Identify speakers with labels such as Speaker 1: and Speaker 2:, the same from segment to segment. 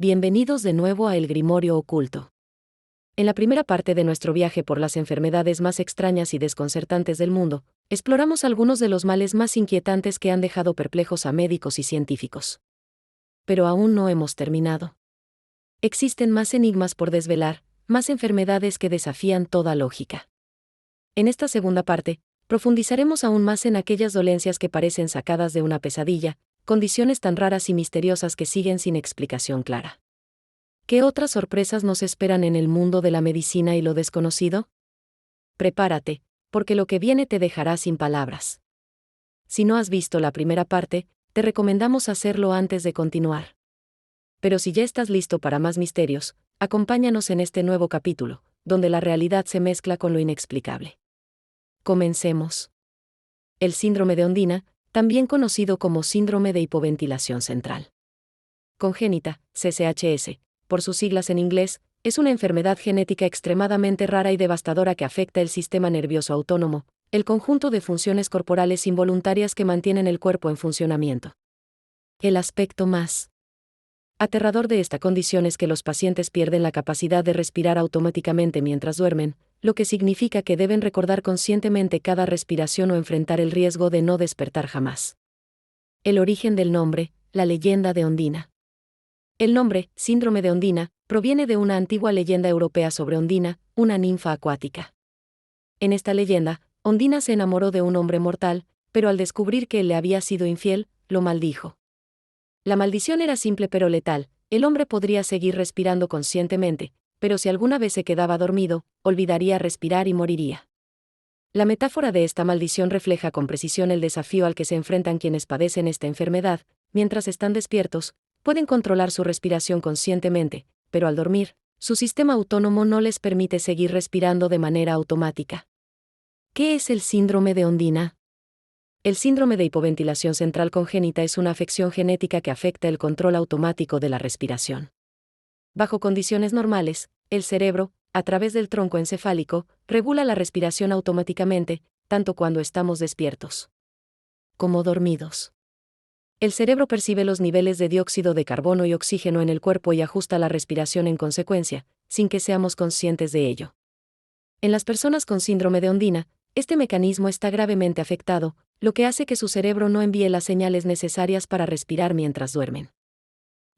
Speaker 1: Bienvenidos de nuevo a El Grimorio Oculto. En la primera parte de nuestro viaje por las enfermedades más extrañas y desconcertantes del mundo, exploramos algunos de los males más inquietantes que han dejado perplejos a médicos y científicos. Pero aún no hemos terminado. Existen más enigmas por desvelar, más enfermedades que desafían toda lógica. En esta segunda parte, profundizaremos aún más en aquellas dolencias que parecen sacadas de una pesadilla, condiciones tan raras y misteriosas que siguen sin explicación clara. ¿Qué otras sorpresas nos esperan en el mundo de la medicina y lo desconocido? Prepárate, porque lo que viene te dejará sin palabras. Si no has visto la primera parte, te recomendamos hacerlo antes de continuar. Pero si ya estás listo para más misterios, acompáñanos en este nuevo capítulo, donde la realidad se mezcla con lo inexplicable. Comencemos. El síndrome de Ondina, también conocido como síndrome de hipoventilación central congénita, CCHS, por sus siglas en inglés, es una enfermedad genética extremadamente rara y devastadora que afecta el sistema nervioso autónomo, el conjunto de funciones corporales involuntarias que mantienen el cuerpo en funcionamiento. El aspecto más aterrador de esta condición es que los pacientes pierden la capacidad de respirar automáticamente mientras duermen, lo que significa que deben recordar conscientemente cada respiración o enfrentar el riesgo de no despertar jamás. El origen del nombre, la leyenda de Ondina. El nombre, síndrome de Ondina, proviene de una antigua leyenda europea sobre Ondina, una ninfa acuática. En esta leyenda, Ondina se enamoró de un hombre mortal, pero al descubrir que él le había sido infiel, lo maldijo. La maldición era simple pero letal: el hombre podría seguir respirando conscientemente, pero si alguna vez se quedaba dormido, olvidaría respirar y moriría. La metáfora de esta maldición refleja con precisión el desafío al que se enfrentan quienes padecen esta enfermedad. Mientras están despiertos, pueden controlar su respiración conscientemente, pero al dormir, su sistema autónomo no les permite seguir respirando de manera automática. ¿Qué es el síndrome de Ondina? El síndrome de hipoventilación central congénita es una afección genética que afecta el control automático de la respiración. Bajo condiciones normales, el cerebro, a través del tronco encefálico, regula la respiración automáticamente, tanto cuando estamos despiertos como dormidos. El cerebro percibe los niveles de dióxido de carbono y oxígeno en el cuerpo y ajusta la respiración en consecuencia, sin que seamos conscientes de ello. En las personas con síndrome de Ondina, este mecanismo está gravemente afectado, lo que hace que su cerebro no envíe las señales necesarias para respirar mientras duermen.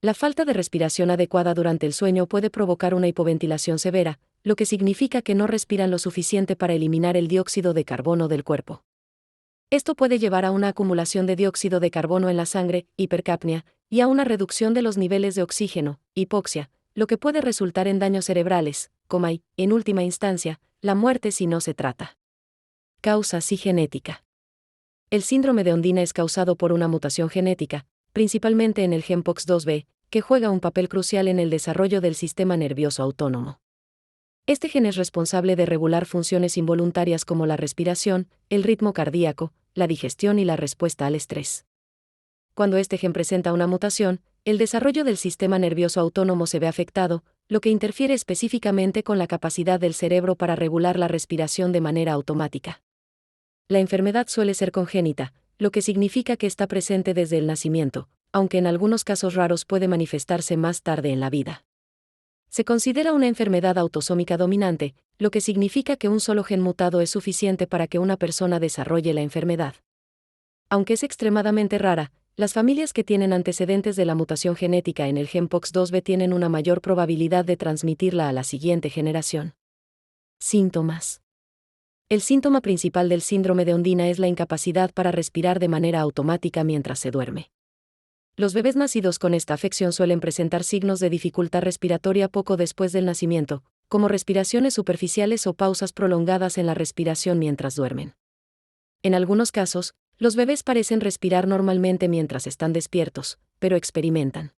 Speaker 1: La falta de respiración adecuada durante el sueño puede provocar una hipoventilación severa, lo que significa que no respiran lo suficiente para eliminar el dióxido de carbono del cuerpo. Esto puede llevar a una acumulación de dióxido de carbono en la sangre, hipercapnia, y a una reducción de los niveles de oxígeno, hipoxia, lo que puede resultar en daños cerebrales, coma y, en última instancia, la muerte si no se trata. Causas y genética. El síndrome de Ondina es causado por una mutación genética, principalmente en el gen POX2B, que juega un papel crucial en el desarrollo del sistema nervioso autónomo. Este gen es responsable de regular funciones involuntarias como la respiración, el ritmo cardíaco, la digestión y la respuesta al estrés. Cuando este gen presenta una mutación, el desarrollo del sistema nervioso autónomo se ve afectado, lo que interfiere específicamente con la capacidad del cerebro para regular la respiración de manera automática. La enfermedad suele ser congénita, lo que significa que está presente desde el nacimiento, aunque en algunos casos raros puede manifestarse más tarde en la vida. Se considera una enfermedad autosómica dominante, lo que significa que un solo gen mutado es suficiente para que una persona desarrolle la enfermedad. Aunque es extremadamente rara, las familias que tienen antecedentes de la mutación genética en el gen POX2B tienen una mayor probabilidad de transmitirla a la siguiente generación. Síntomas. El síntoma principal del síndrome de Ondina es la incapacidad para respirar de manera automática mientras se duerme. Los bebés nacidos con esta afección suelen presentar signos de dificultad respiratoria poco después del nacimiento, como respiraciones superficiales o pausas prolongadas en la respiración mientras duermen. En algunos casos, los bebés parecen respirar normalmente mientras están despiertos, pero experimentan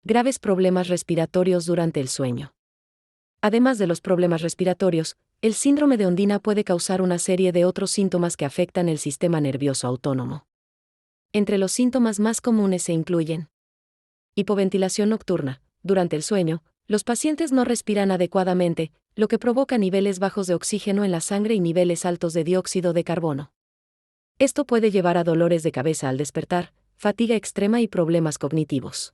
Speaker 1: graves problemas respiratorios durante el sueño. Además de los problemas respiratorios, el síndrome de Ondina puede causar una serie de otros síntomas que afectan el sistema nervioso autónomo. Entre los síntomas más comunes se incluyen hipoventilación nocturna. Durante el sueño, los pacientes no respiran adecuadamente, lo que provoca niveles bajos de oxígeno en la sangre y niveles altos de dióxido de carbono. Esto puede llevar a dolores de cabeza al despertar, fatiga extrema y problemas cognitivos.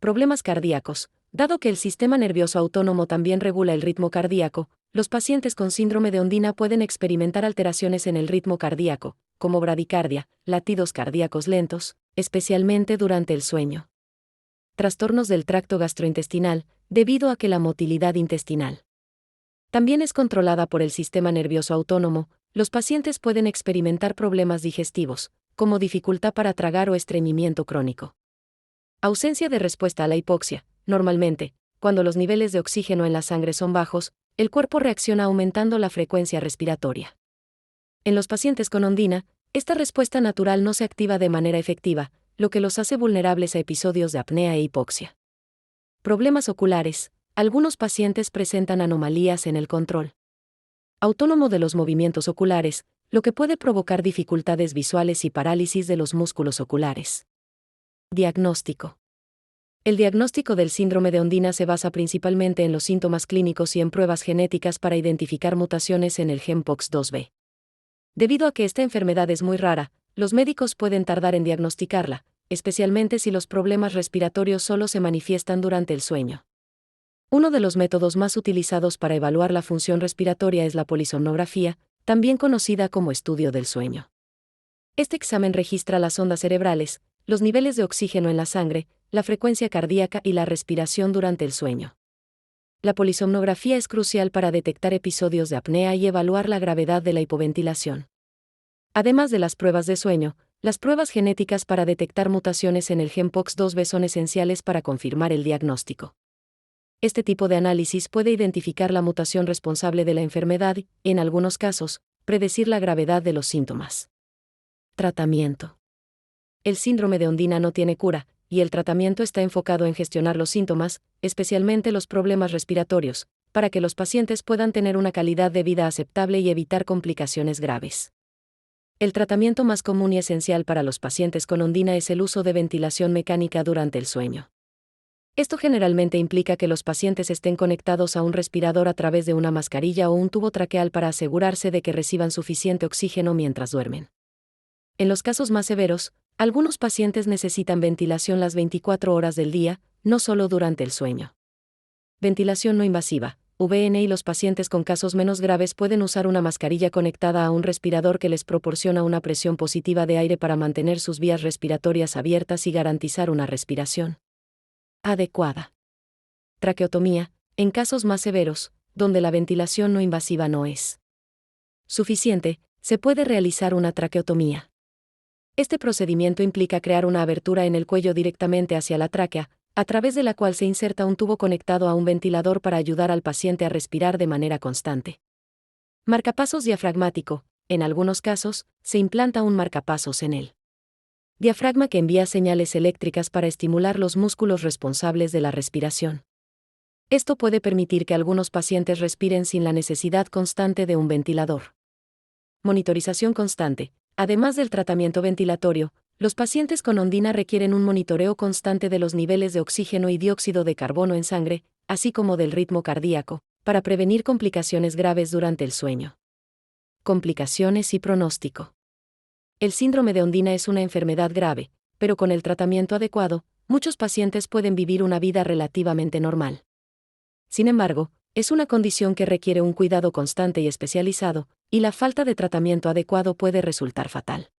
Speaker 1: Problemas cardíacos. Dado que el sistema nervioso autónomo también regula el ritmo cardíaco, los pacientes con síndrome de Ondina pueden experimentar alteraciones en el ritmo cardíaco, como bradicardia, latidos cardíacos lentos, especialmente durante el sueño. Trastornos del tracto gastrointestinal, debido a que la motilidad intestinal también es controlada por el sistema nervioso autónomo, los pacientes pueden experimentar problemas digestivos, como dificultad para tragar o estreñimiento crónico. Ausencia de respuesta a la hipoxia. Normalmente, cuando los niveles de oxígeno en la sangre son bajos, el cuerpo reacciona aumentando la frecuencia respiratoria. En los pacientes con Ondina, esta respuesta natural no se activa de manera efectiva, lo que los hace vulnerables a episodios de apnea e hipoxia. Problemas oculares. Algunos pacientes presentan anomalías en el control autónomo de los movimientos oculares, lo que puede provocar dificultades visuales y parálisis de los músculos oculares. Diagnóstico. El diagnóstico del síndrome de Ondina se basa principalmente en los síntomas clínicos y en pruebas genéticas para identificar mutaciones en el gen POX2B. Debido a que esta enfermedad es muy rara, los médicos pueden tardar en diagnosticarla, especialmente si los problemas respiratorios solo se manifiestan durante el sueño. Uno de los métodos más utilizados para evaluar la función respiratoria es la polisomnografía, también conocida como estudio del sueño. Este examen registra las ondas cerebrales, los niveles de oxígeno en la sangre, la frecuencia cardíaca y la respiración durante el sueño. La polisomnografía es crucial para detectar episodios de apnea y evaluar la gravedad de la hipoventilación. Además de las pruebas de sueño, las pruebas genéticas para detectar mutaciones en el gen POX2B son esenciales para confirmar el diagnóstico. Este tipo de análisis puede identificar la mutación responsable de la enfermedad y, en algunos casos, predecir la gravedad de los síntomas. Tratamiento. El síndrome de Ondina no tiene cura, y el tratamiento está enfocado en gestionar los síntomas, especialmente los problemas respiratorios, para que los pacientes puedan tener una calidad de vida aceptable y evitar complicaciones graves. El tratamiento más común y esencial para los pacientes con Ondina es el uso de ventilación mecánica durante el sueño. Esto generalmente implica que los pacientes estén conectados a un respirador a través de una mascarilla o un tubo traqueal para asegurarse de que reciban suficiente oxígeno mientras duermen. En los casos más severos, algunos pacientes necesitan ventilación las 24 horas del día, no solo durante el sueño. Ventilación no invasiva, VN, y los pacientes con casos menos graves pueden usar una mascarilla conectada a un respirador que les proporciona una presión positiva de aire para mantener sus vías respiratorias abiertas y garantizar una respiración adecuada. Traqueotomía, en casos más severos, donde la ventilación no invasiva no es suficiente, se puede realizar una traqueotomía. Este procedimiento implica crear una abertura en el cuello directamente hacia la tráquea, a través de la cual se inserta un tubo conectado a un ventilador para ayudar al paciente a respirar de manera constante. Marcapasos diafragmático. En algunos casos, se implanta un marcapasos en el diafragma que envía señales eléctricas para estimular los músculos responsables de la respiración. Esto puede permitir que algunos pacientes respiren sin la necesidad constante de un ventilador. Monitorización constante. Además del tratamiento ventilatorio, los pacientes con Ondina requieren un monitoreo constante de los niveles de oxígeno y dióxido de carbono en sangre, así como del ritmo cardíaco, para prevenir complicaciones graves durante el sueño. Complicaciones y pronóstico. El síndrome de Ondina es una enfermedad grave, pero con el tratamiento adecuado, muchos pacientes pueden vivir una vida relativamente normal. Sin embargo, es una condición que requiere un cuidado constante y especializado, y la falta de tratamiento adecuado puede resultar fatal.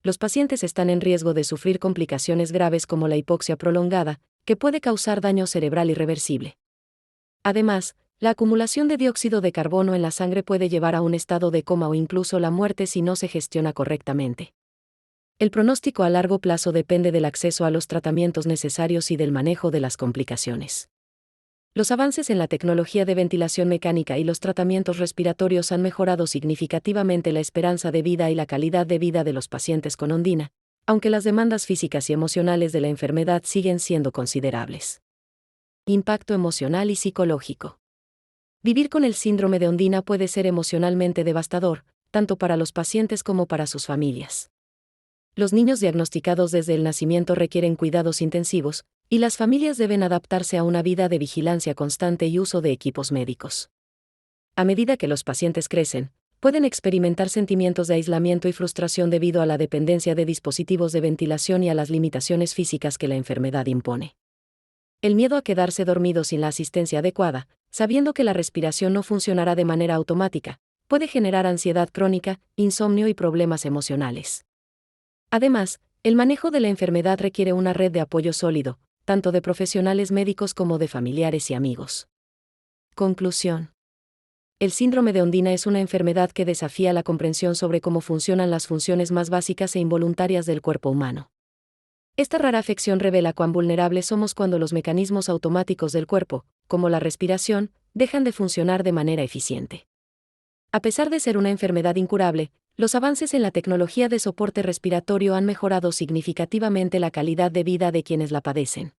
Speaker 1: Los pacientes están en riesgo de sufrir complicaciones graves como la hipoxia prolongada, que puede causar daño cerebral irreversible. Además, la acumulación de dióxido de carbono en la sangre puede llevar a un estado de coma o incluso la muerte si no se gestiona correctamente. El pronóstico a largo plazo depende del acceso a los tratamientos necesarios y del manejo de las complicaciones. Los avances en la tecnología de ventilación mecánica y los tratamientos respiratorios han mejorado significativamente la esperanza de vida y la calidad de vida de los pacientes con Ondina, aunque las demandas físicas y emocionales de la enfermedad siguen siendo considerables. Impacto emocional y psicológico. Vivir con el síndrome de Ondina puede ser emocionalmente devastador, tanto para los pacientes como para sus familias. Los niños diagnosticados desde el nacimiento requieren cuidados intensivos, y las familias deben adaptarse a una vida de vigilancia constante y uso de equipos médicos. A medida que los pacientes crecen, pueden experimentar sentimientos de aislamiento y frustración debido a la dependencia de dispositivos de ventilación y a las limitaciones físicas que la enfermedad impone. El miedo a quedarse dormido sin la asistencia adecuada, sabiendo que la respiración no funcionará de manera automática, puede generar ansiedad crónica, insomnio y problemas emocionales. Además, el manejo de la enfermedad requiere una red de apoyo sólido, tanto de profesionales médicos como de familiares y amigos. Conclusión. El síndrome de Ondina es una enfermedad que desafía la comprensión sobre cómo funcionan las funciones más básicas e involuntarias del cuerpo humano. Esta rara afección revela cuán vulnerables somos cuando los mecanismos automáticos del cuerpo, como la respiración, dejan de funcionar de manera eficiente. A pesar de ser una enfermedad incurable, los avances en la tecnología de soporte respiratorio han mejorado significativamente la calidad de vida de quienes la padecen.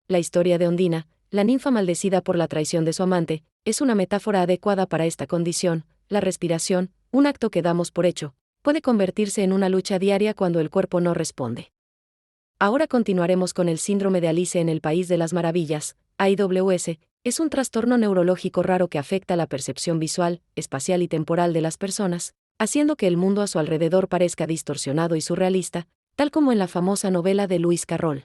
Speaker 1: La historia de Ondina, la ninfa maldecida por la traición de su amante, es una metáfora adecuada para esta condición. La respiración, un acto que damos por hecho, puede convertirse en una lucha diaria cuando el cuerpo no responde. Ahora continuaremos con el síndrome de Alice en el País de las Maravillas. AIWS es un trastorno neurológico raro que afecta la percepción visual, espacial y temporal de las personas, haciendo que el mundo a su alrededor parezca distorsionado y surrealista, tal como en la famosa novela de Lewis Carroll.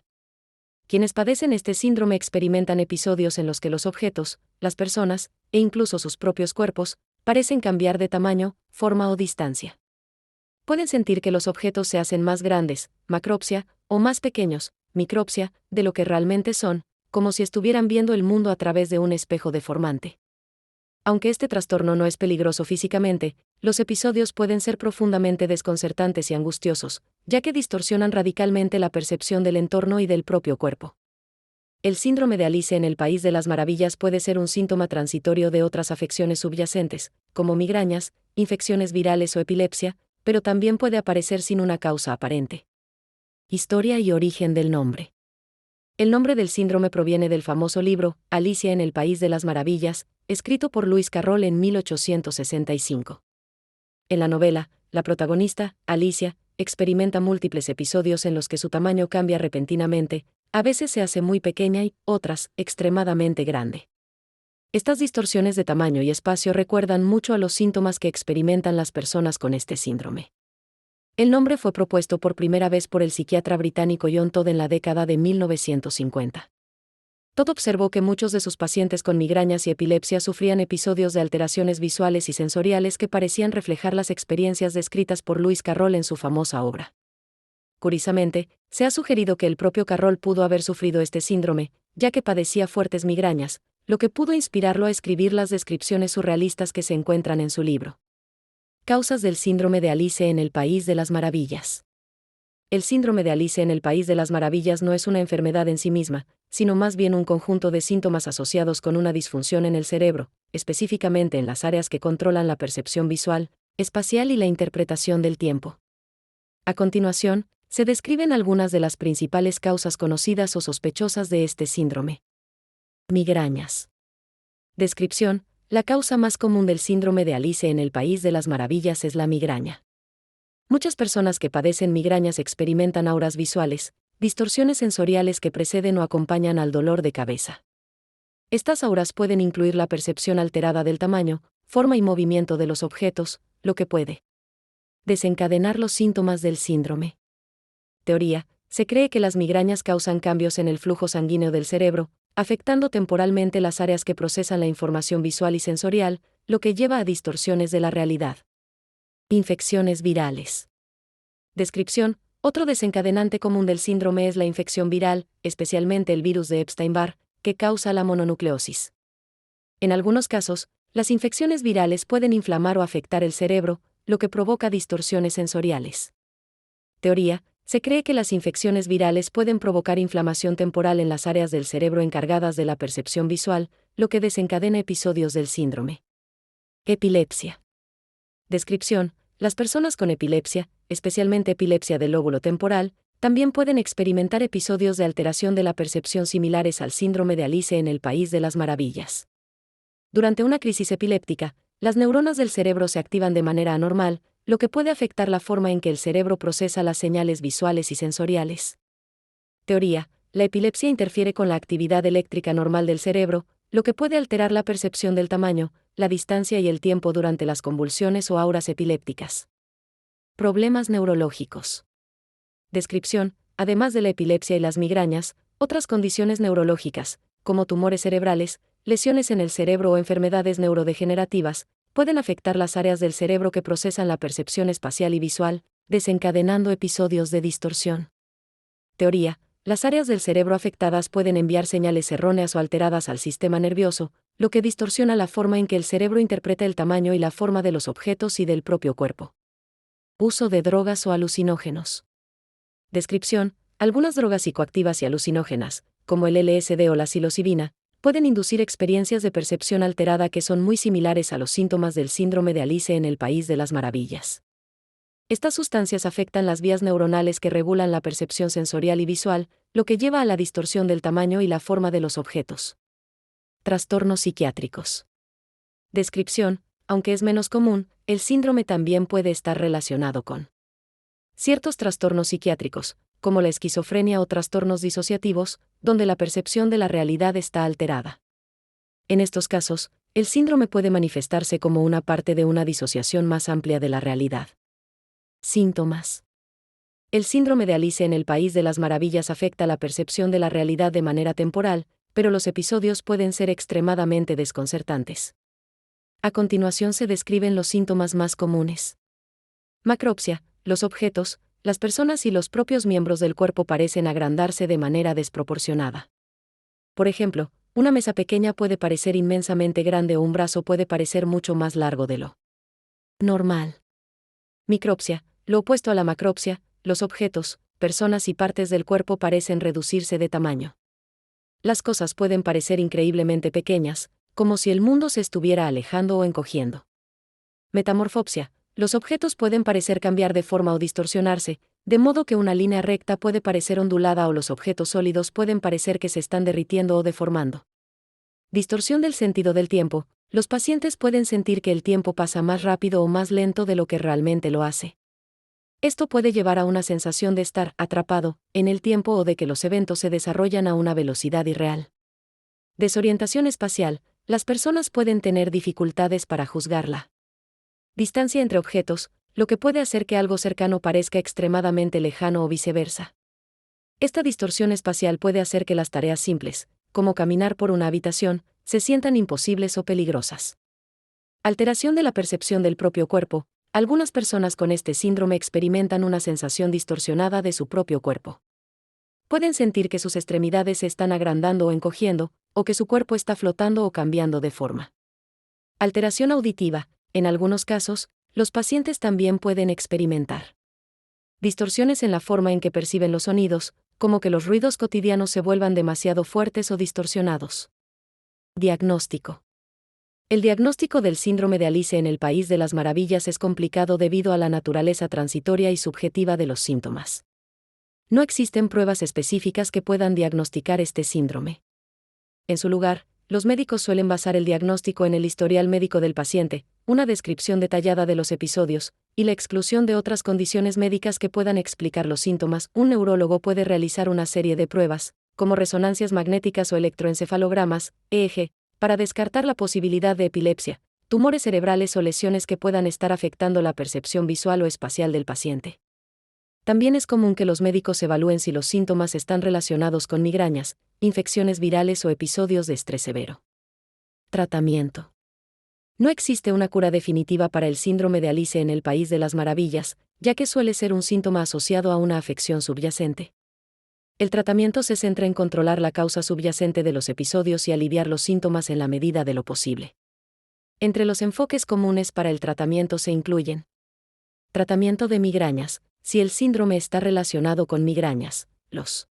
Speaker 1: Quienes padecen este síndrome experimentan episodios en los que los objetos, las personas, e incluso sus propios cuerpos, parecen cambiar de tamaño, forma o distancia. Pueden sentir que los objetos se hacen más grandes, macropsia, o más pequeños, micropsia, de lo que realmente son, como si estuvieran viendo el mundo a través de un espejo deformante. Aunque este trastorno no es peligroso físicamente, los episodios pueden ser profundamente desconcertantes y angustiosos, ya que distorsionan radicalmente la percepción del entorno y del propio cuerpo. El síndrome de Alice en el País de las Maravillas puede ser un síntoma transitorio de otras afecciones subyacentes, como migrañas, infecciones virales o epilepsia, pero también puede aparecer sin una causa aparente. Historia y origen del nombre. El nombre del síndrome proviene del famoso libro, Alicia en el País de las Maravillas, escrito por Lewis Carroll en 1865. En la novela, la protagonista, Alicia, experimenta múltiples episodios en los que su tamaño cambia repentinamente, a veces se hace muy pequeña y, otras, extremadamente grande. Estas distorsiones de tamaño y espacio recuerdan mucho a los síntomas que experimentan las personas con este síndrome. El nombre fue propuesto por primera vez por el psiquiatra británico John Todd en la década de 1950. Todd observó que muchos de sus pacientes con migrañas y epilepsia sufrían episodios de alteraciones visuales y sensoriales que parecían reflejar las experiencias descritas por Lewis Carroll en su famosa obra. Curiosamente, se ha sugerido que el propio Carroll pudo haber sufrido este síndrome, ya que padecía fuertes migrañas, lo que pudo inspirarlo a escribir las descripciones surrealistas que se encuentran en su libro. Causas del síndrome de Alice en el País de las Maravillas. El síndrome de Alice en el País de las Maravillas no es una enfermedad en sí misma, sino más bien un conjunto de síntomas asociados con una disfunción en el cerebro, específicamente en las áreas que controlan la percepción visual, espacial y la interpretación del tiempo. A continuación, se describen algunas de las principales causas conocidas o sospechosas de este síndrome. Migrañas. Descripción. La causa más común del síndrome de Alice en el País de las Maravillas es la migraña. Muchas personas que padecen migrañas experimentan auras visuales, distorsiones sensoriales que preceden o acompañan al dolor de cabeza. Estas auras pueden incluir la percepción alterada del tamaño, forma y movimiento de los objetos, lo que puede desencadenar los síntomas del síndrome. Teoría. Se cree que las migrañas causan cambios en el flujo sanguíneo del cerebro, afectando temporalmente las áreas que procesan la información visual y sensorial, lo que lleva a distorsiones de la realidad. Infecciones virales. Descripción. Otro desencadenante común del síndrome es la infección viral, especialmente el virus de Epstein-Barr, que causa la mononucleosis. En algunos casos, las infecciones virales pueden inflamar o afectar el cerebro, lo que provoca distorsiones sensoriales. Teoría. Se cree que las infecciones virales pueden provocar inflamación temporal en las áreas del cerebro encargadas de la percepción visual, lo que desencadena episodios del síndrome. Epilepsia. Descripción. Las personas con epilepsia, especialmente epilepsia del lóbulo temporal, también pueden experimentar episodios de alteración de la percepción similares al síndrome de Alice en el País de las Maravillas. Durante una crisis epiléptica, las neuronas del cerebro se activan de manera anormal, lo que puede afectar la forma en que el cerebro procesa las señales visuales y sensoriales. Teoría. La epilepsia interfiere con la actividad eléctrica normal del cerebro, lo que puede alterar la percepción del tamaño, la distancia y el tiempo durante las convulsiones o auras epilépticas. Problemas neurológicos. Descripción. Además de la epilepsia y las migrañas, Otras condiciones neurológicas, como tumores cerebrales, lesiones en el cerebro o enfermedades neurodegenerativas, pueden afectar las áreas del cerebro que procesan la percepción espacial y visual, desencadenando episodios de distorsión. Teoría: las áreas del cerebro afectadas pueden enviar señales erróneas o alteradas al sistema nervioso, lo que distorsiona la forma en que el cerebro interpreta el tamaño y la forma de los objetos y del propio cuerpo. Uso de drogas o alucinógenos. Descripción: algunas drogas psicoactivas y alucinógenas, como el LSD o la psilocibina, pueden inducir experiencias de percepción alterada que son muy similares a los síntomas del síndrome de Alice en el País de las Maravillas. Estas sustancias afectan las vías neuronales que regulan la percepción sensorial y visual, lo que lleva a la distorsión del tamaño y la forma de los objetos. Trastornos psiquiátricos. Descripción: aunque es menos común, el síndrome también puede estar relacionado con ciertos trastornos psiquiátricos, como la esquizofrenia o trastornos disociativos, donde la percepción de la realidad está alterada. En estos casos, el síndrome puede manifestarse como una parte de una disociación más amplia de la realidad. Síntomas. El síndrome de Alice en el País de las Maravillas afecta la percepción de la realidad de manera temporal, pero los episodios pueden ser extremadamente desconcertantes. A continuación se describen los síntomas más comunes. Macropsia: los objetos, las personas y los propios miembros del cuerpo parecen agrandarse de manera desproporcionada. Por ejemplo, una mesa pequeña puede parecer inmensamente grande o un brazo puede parecer mucho más largo de lo normal. Micropsia: lo opuesto a la macropsia, los objetos, personas y partes del cuerpo parecen reducirse de tamaño. Las cosas pueden parecer increíblemente pequeñas, como si el mundo se estuviera alejando o encogiendo. Metamorfopsia: los objetos pueden parecer cambiar de forma o distorsionarse, de modo que una línea recta puede parecer ondulada o los objetos sólidos pueden parecer que se están derritiendo o deformando. Distorsión del sentido del tiempo: los pacientes pueden sentir que el tiempo pasa más rápido o más lento de lo que realmente lo hace. Esto puede llevar a una sensación de estar atrapado en el tiempo o de que los eventos se desarrollan a una velocidad irreal. Desorientación espacial: las personas pueden tener dificultades para juzgarla distancia entre objetos, lo que puede hacer que algo cercano parezca extremadamente lejano o viceversa. Esta distorsión espacial puede hacer que las tareas simples, como caminar por una habitación, se sientan imposibles o peligrosas. Alteración de la percepción del propio cuerpo: algunas personas con este síndrome experimentan una sensación distorsionada de su propio cuerpo. Pueden sentir que sus extremidades se están agrandando o encogiendo, o que su cuerpo está flotando o cambiando de forma. Alteración auditiva: en algunos casos, los pacientes también pueden experimentar distorsiones en la forma en que perciben los sonidos, como que los ruidos cotidianos se vuelvan demasiado fuertes o distorsionados. Diagnóstico. El diagnóstico del síndrome de Alice en el País de las Maravillas es complicado debido a la naturaleza transitoria y subjetiva de los síntomas. No existen pruebas específicas que puedan diagnosticar este síndrome. En su lugar, los médicos suelen basar el diagnóstico en el historial médico del paciente, una descripción detallada de los episodios, y la exclusión de otras condiciones médicas que puedan explicar los síntomas. Un neurólogo puede realizar una serie de pruebas, como resonancias magnéticas o electroencefalogramas, EEG, para descartar la posibilidad de epilepsia, tumores cerebrales o lesiones que puedan estar afectando la percepción visual o espacial del paciente. También es común que los médicos evalúen si los síntomas están relacionados con migrañas, infecciones virales o episodios de estrés severo. Tratamiento. No existe una cura definitiva para el síndrome de Alice en el País de las Maravillas, ya que suele ser un síntoma asociado a una afección subyacente. El tratamiento se centra en controlar la causa subyacente de los episodios y aliviar los síntomas en la medida de lo posible. Entre los enfoques comunes para el tratamiento se incluyen: tratamiento de migrañas: si el síndrome está relacionado con migrañas, los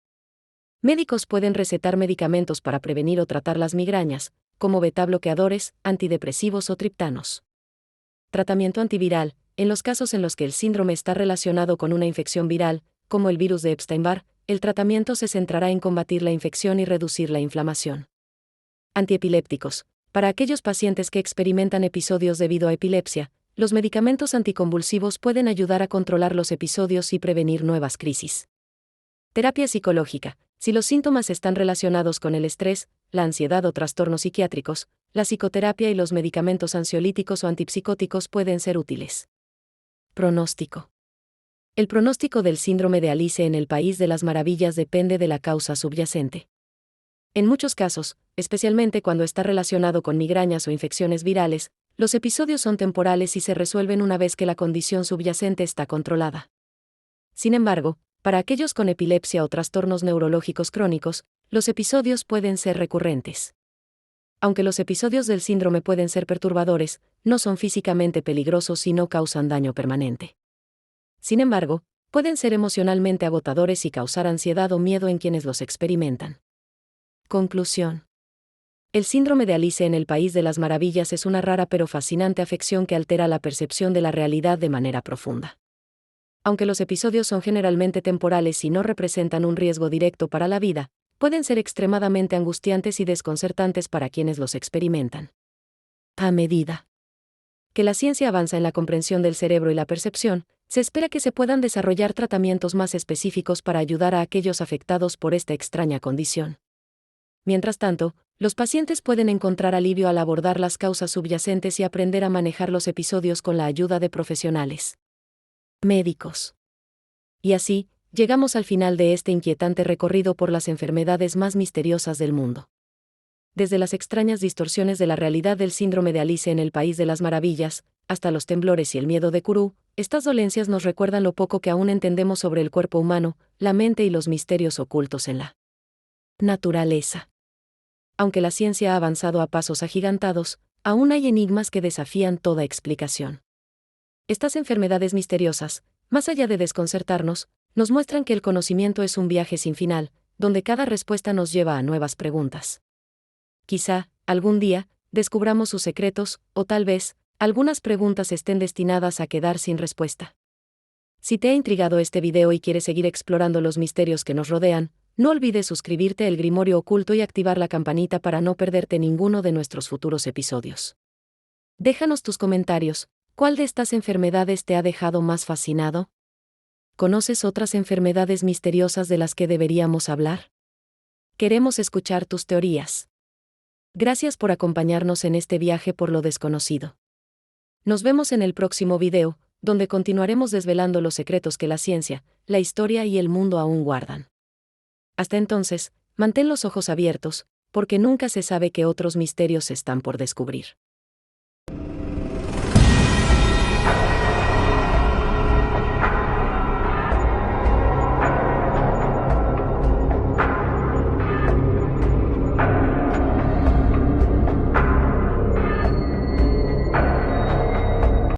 Speaker 1: médicos pueden recetar medicamentos para prevenir o tratar las migrañas, como beta-bloqueadores, antidepresivos o triptanos. Tratamiento antiviral: en los casos en los que el síndrome está relacionado con una infección viral, como el virus de Epstein-Barr, el tratamiento se centrará en combatir la infección y reducir la inflamación. Antiepilépticos: para aquellos pacientes que experimentan episodios debido a epilepsia, los medicamentos anticonvulsivos pueden ayudar a controlar los episodios y prevenir nuevas crisis. Terapia psicológica: si los síntomas están relacionados con el estrés, la ansiedad o trastornos psiquiátricos, la psicoterapia y los medicamentos ansiolíticos o antipsicóticos pueden ser útiles. Pronóstico. El pronóstico del síndrome de Alice en el País de las Maravillas depende de la causa subyacente. En muchos casos, especialmente cuando está relacionado con migrañas o infecciones virales, los episodios son temporales y se resuelven una vez que la condición subyacente está controlada. Sin embargo, para aquellos con epilepsia o trastornos neurológicos crónicos, los episodios pueden ser recurrentes. Aunque los episodios del síndrome pueden ser perturbadores, no son físicamente peligrosos y no causan daño permanente. Sin embargo, pueden ser emocionalmente agotadores y causar ansiedad o miedo en quienes los experimentan. Conclusión. El síndrome de Alice en el País de las Maravillas es una rara pero fascinante afección que altera la percepción de la realidad de manera profunda. Aunque los episodios son generalmente temporales y no representan un riesgo directo para la vida, pueden ser extremadamente angustiantes y desconcertantes para quienes los experimentan. A medida que la ciencia avanza en la comprensión del cerebro y la percepción, se espera que se puedan desarrollar tratamientos más específicos para ayudar a aquellos afectados por esta extraña condición. Mientras tanto, los pacientes pueden encontrar alivio al abordar las causas subyacentes y aprender a manejar los episodios con la ayuda de profesionales médicos. Y así, llegamos al final de este inquietante recorrido por las enfermedades más misteriosas del mundo. Desde las extrañas distorsiones de la realidad del síndrome de Alice en el País de las Maravillas, hasta los temblores y el miedo de Kuru, estas dolencias nos recuerdan lo poco que aún entendemos sobre el cuerpo humano, la mente y los misterios ocultos en la naturaleza. Aunque la ciencia ha avanzado a pasos agigantados, aún hay enigmas que desafían toda explicación. Estas enfermedades misteriosas, más allá de desconcertarnos, nos muestran que el conocimiento es un viaje sin final, donde cada respuesta nos lleva a nuevas preguntas. Quizá, algún día, descubramos sus secretos, o tal vez, algunas preguntas estén destinadas a quedar sin respuesta. Si te ha intrigado este video y quieres seguir explorando los misterios que nos rodean, no olvides suscribirte al Grimorio Oculto y activar la campanita para no perderte ninguno de nuestros futuros episodios. Déjanos tus comentarios. ¿Cuál de estas enfermedades te ha dejado más fascinado? ¿Conoces otras enfermedades misteriosas de las que deberíamos hablar? Queremos escuchar tus teorías. Gracias por acompañarnos en este viaje por lo desconocido. Nos vemos en el próximo video, donde continuaremos desvelando los secretos que la ciencia, la historia y el mundo aún guardan. Hasta entonces, mantén los ojos abiertos, porque nunca se sabe qué otros misterios están por descubrir.